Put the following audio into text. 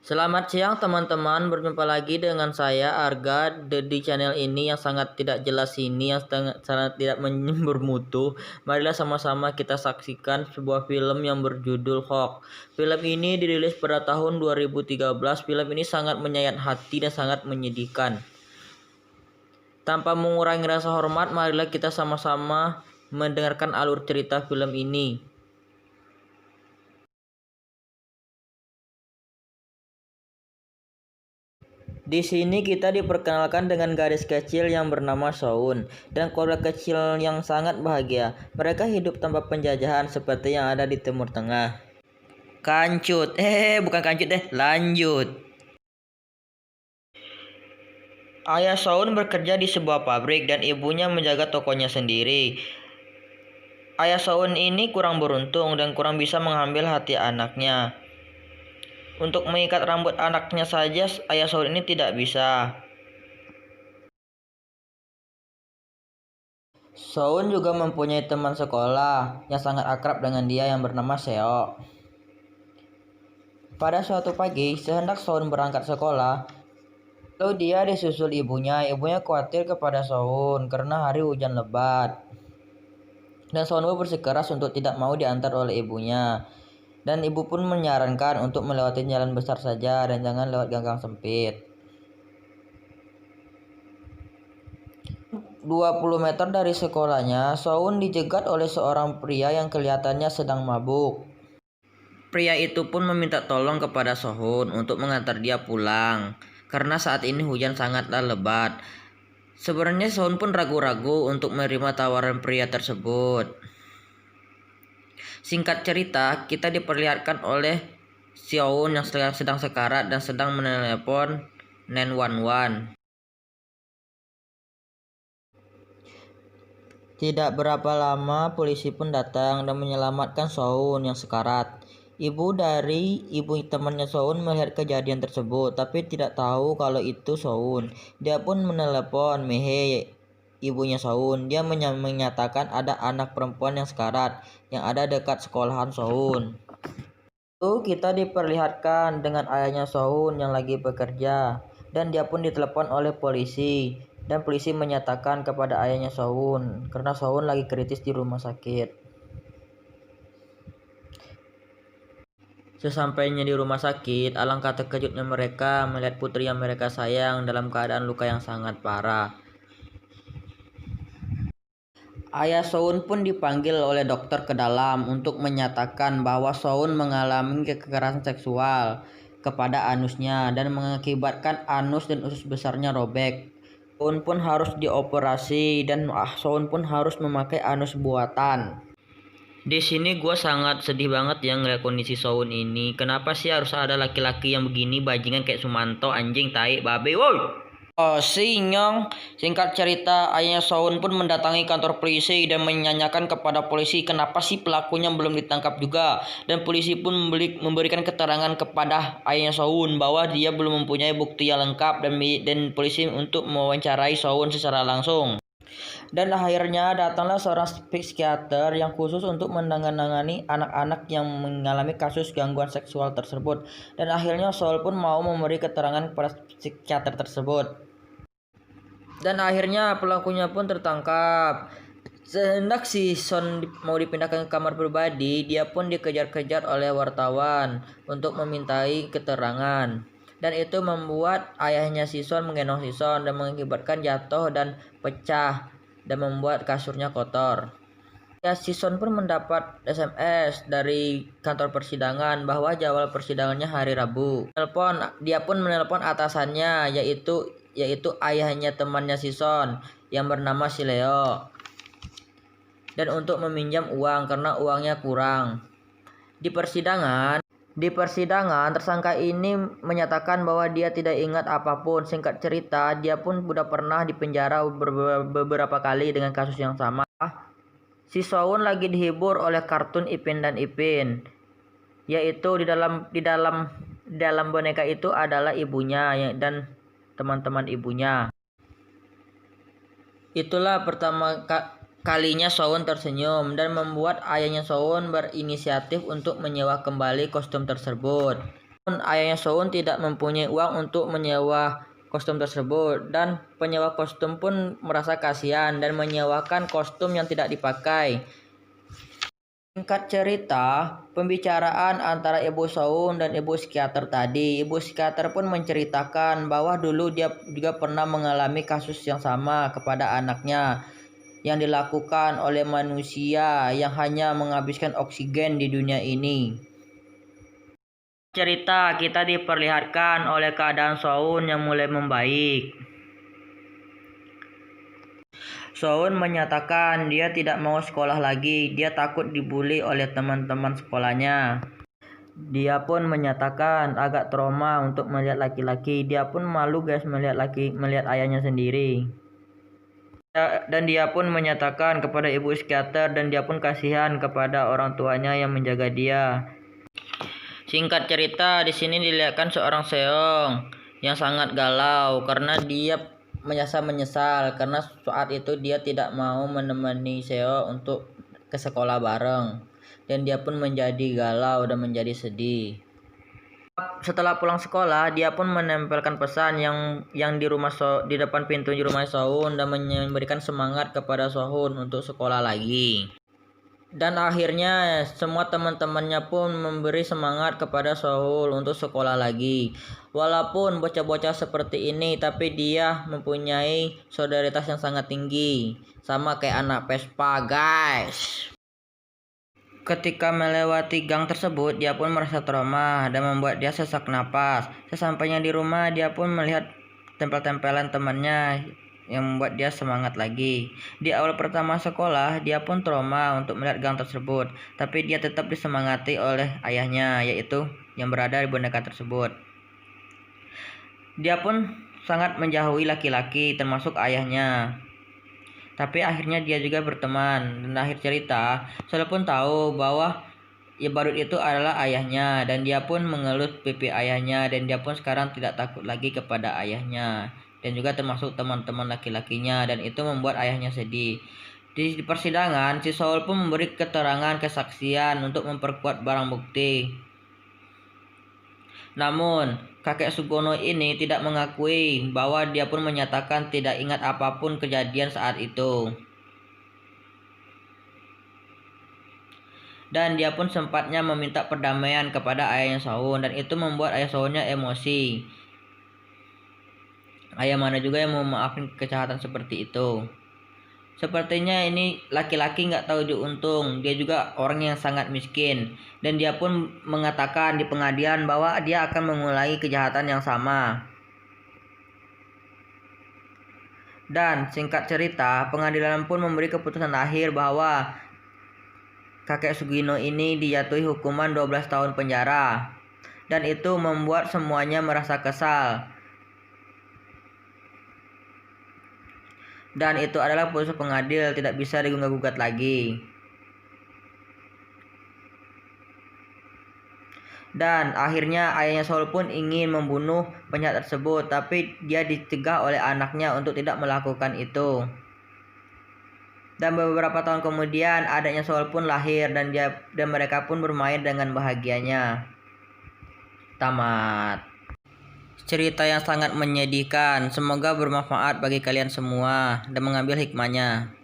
Selamat siang teman-teman, berjumpa lagi dengan saya Arga di channel ini yang sangat tidak jelas ini, yang sangat tidak bermutu. Marilah sama-sama kita saksikan sebuah film yang berjudul Hawk. Film ini dirilis pada tahun 2013. Film ini sangat menyayat hati dan sangat menyedihkan. Tanpa mengurangi rasa hormat, marilah kita sama-sama mendengarkan alur cerita film ini. Di sini kita diperkenalkan dengan gadis kecil yang bernama Soun dan keluarga kecil yang sangat bahagia. Mereka hidup tanpa penjajahan seperti yang ada di Timur Tengah. Kancut, bukan kancut deh, lanjut. Ayah Soun bekerja di sebuah pabrik dan ibunya menjaga tokonya sendiri. Ayah Soun ini kurang beruntung dan kurang bisa mengambil hati anaknya. Untuk mengikat rambut anaknya saja, ayah Soun ini tidak bisa. Soun juga mempunyai teman sekolah yang sangat akrab dengan dia yang bernama Seo. Pada suatu pagi, sehendak Soun berangkat sekolah, lalu dia disusul ibunya. Ibunya khawatir kepada Soun karena hari hujan lebat. Dan Soun pun bersikeras untuk tidak mau diantar oleh ibunya. Dan ibu pun menyarankan untuk melewati jalan besar saja dan jangan lewat gang-gang sempit. 20 meter dari sekolahnya, Soun dijegat oleh seorang pria yang kelihatannya sedang mabuk. Pria itu pun meminta tolong kepada Soun untuk mengantar dia pulang, karena saat ini hujan sangatlah lebat. Sebenarnya Soun pun ragu-ragu untuk menerima tawaran pria tersebut. Singkat cerita, kita diperlihatkan oleh Soun yang sedang sekarat dan sedang menelepon 911. Tidak berapa lama polisi pun datang dan menyelamatkan Soun yang sekarat. Ibu temannya Soun melihat kejadian tersebut, tapi tidak tahu kalau itu Soun. Dia pun menelepon Mehe, ibunya Soun. Dia menyatakan ada anak perempuan yang sekarat yang ada dekat sekolahan Soun. Lalu kita diperlihatkan dengan ayahnya Soun yang lagi bekerja, dan dia pun ditelepon oleh polisi. Dan polisi menyatakan kepada ayahnya Soun karena Soun lagi kritis di rumah sakit. Sesampainya di rumah sakit, alangkah terkejutnya mereka melihat putri yang mereka sayang dalam keadaan luka yang sangat parah. Ayah Soun pun dipanggil oleh dokter ke dalam untuk menyatakan bahwa Soun mengalami kekerasan seksual kepada anusnya dan mengakibatkan anus dan usus besarnya robek. Soun pun harus dioperasi dan Soun pun harus memakai anus buatan. Di sini gue sangat sedih banget ya ngeliat kondisi Soun ini. Kenapa sih harus ada laki-laki yang begini bajingan kayak Sumanto, anjing, tai, babe, woi. Sinyong. Singkat cerita, ayahnya Soun pun mendatangi kantor polisi dan menanyakan kepada polisi kenapa sih pelakunya belum ditangkap juga. Dan polisi pun memberikan keterangan kepada ayahnya Soun bahwa dia belum mempunyai bukti yang lengkap dan polisi untuk mewawancarai Soun secara langsung. Dan akhirnya datanglah seorang psikiater yang khusus untuk menangani anak-anak yang mengalami kasus gangguan seksual tersebut. Dan akhirnya Soun pun mau memberi keterangan kepada psikiater tersebut. Dan akhirnya pelakunya pun tertangkap. Sehendak si Son mau dipindahkan ke kamar pribadi, dia pun dikejar-kejar oleh wartawan untuk memintai keterangan. Dan itu membuat ayahnya si Son menggendong si Son dan mengakibatkan jatuh dan pecah dan membuat kasurnya kotor. Ya, si Son pun mendapat SMS dari kantor persidangan bahwa jadwal persidangannya hari Rabu. Dia pun menelpon atasannya yaitu ayahnya temannya si Son yang bernama si Leo. Dan untuk meminjam uang karena uangnya kurang. Di persidangan, tersangka ini menyatakan bahwa dia tidak ingat apapun. Singkat cerita, dia pun sudah pernah dipenjara beberapa kali dengan kasus yang sama. Si Soun lagi dihibur oleh kartun Ipin dan Ipin, yaitu di dalam boneka itu adalah ibunya dan teman-teman ibunya. Itulah pertama kalinya Soun tersenyum dan membuat ayahnya Soun berinisiatif untuk menyewa kembali kostum tersebut. Ayahnya Soun tidak mempunyai uang untuk menyewa kostum tersebut, dan penyewa kostum pun merasa kasihan dan menyewakan kostum yang tidak dipakai. Singkat cerita, pembicaraan antara Ibu Soun dan Ibu psikiater tadi. Ibu psikiater pun menceritakan bahwa dulu dia juga pernah mengalami kasus yang sama kepada anaknya, yang dilakukan oleh manusia yang hanya menghabiskan oksigen di dunia ini. Cerita kita diperlihatkan oleh keadaan Soun yang mulai membaik. Soun menyatakan dia tidak mau sekolah lagi, dia takut dibully oleh teman-teman sekolahnya. Dia pun menyatakan agak trauma untuk melihat laki-laki. Dia pun malu guys melihat ayahnya sendiri. Dan dia pun menyatakan kepada ibu psikiater, dan dia pun kasihan kepada orang tuanya yang menjaga dia. Singkat cerita, di sini dilihatkan seorang Seong yang sangat galau karena dia menyesal karena saat itu dia tidak mau menemani Seo untuk ke sekolah bareng, dan dia pun menjadi galau dan menjadi sedih. Setelah pulang sekolah, dia pun menempelkan pesan yang di depan pintu di rumah Sohun dan memberikan semangat kepada Sohun untuk sekolah lagi. Dan akhirnya semua teman-temannya pun memberi semangat kepada Sohul untuk sekolah lagi. Walaupun bocah-bocah seperti ini, tapi dia mempunyai solidaritas yang sangat tinggi, sama kayak anak Vespa guys. Ketika melewati gang tersebut, dia pun merasa trauma dan membuat dia sesak napas. Sesampainya di rumah, dia pun melihat tempel-tempelan temannya yang membuat dia semangat lagi. Di awal pertama sekolah, dia pun trauma untuk melihat gang tersebut, tapi dia tetap disemangati oleh ayahnya, yaitu yang berada di boneka tersebut. Dia pun sangat menjauhi laki-laki, termasuk ayahnya. Tapi akhirnya dia juga berteman. Dan akhir cerita, Solo pun tahu bahwa Badut itu adalah ayahnya, dan dia pun mengelus pipi ayahnya, dan dia pun sekarang tidak takut lagi kepada ayahnya, dan juga termasuk teman-teman laki-lakinya, dan itu membuat ayahnya sedih. Di persidangan, si Saul pun memberi keterangan kesaksian untuk memperkuat barang bukti. Namun, kakek Sugono ini tidak mengakui bahwa dia pun menyatakan tidak ingat apapun kejadian saat itu. Dan dia pun sempatnya meminta perdamaian kepada ayahnya Sohun, dan itu membuat ayah Sohunnya emosi. Ayah mana juga yang mau maafin kejahatan seperti itu. Sepertinya ini laki-laki nggak tahu diuntung. Dia juga orang yang sangat miskin, dan dia pun mengatakan di pengadilan bahwa dia akan mengulangi kejahatan yang sama. Dan singkat cerita, pengadilan pun memberi keputusan akhir bahwa kakek Sugino ini dijatuhi hukuman 12 tahun penjara. Dan itu membuat semuanya merasa kesal. Dan itu adalah putusan pengadil, tidak bisa digugat lagi. Dan akhirnya ayahnya Saul pun ingin membunuh penjahat tersebut, tapi dia dicegah oleh anaknya untuk tidak melakukan itu. Dan beberapa tahun kemudian adiknya Saul pun lahir, dan mereka pun bermain dengan bahagianya. Tamat. Cerita yang sangat menyedihkan. Semoga bermanfaat bagi kalian semua dan mengambil hikmahnya.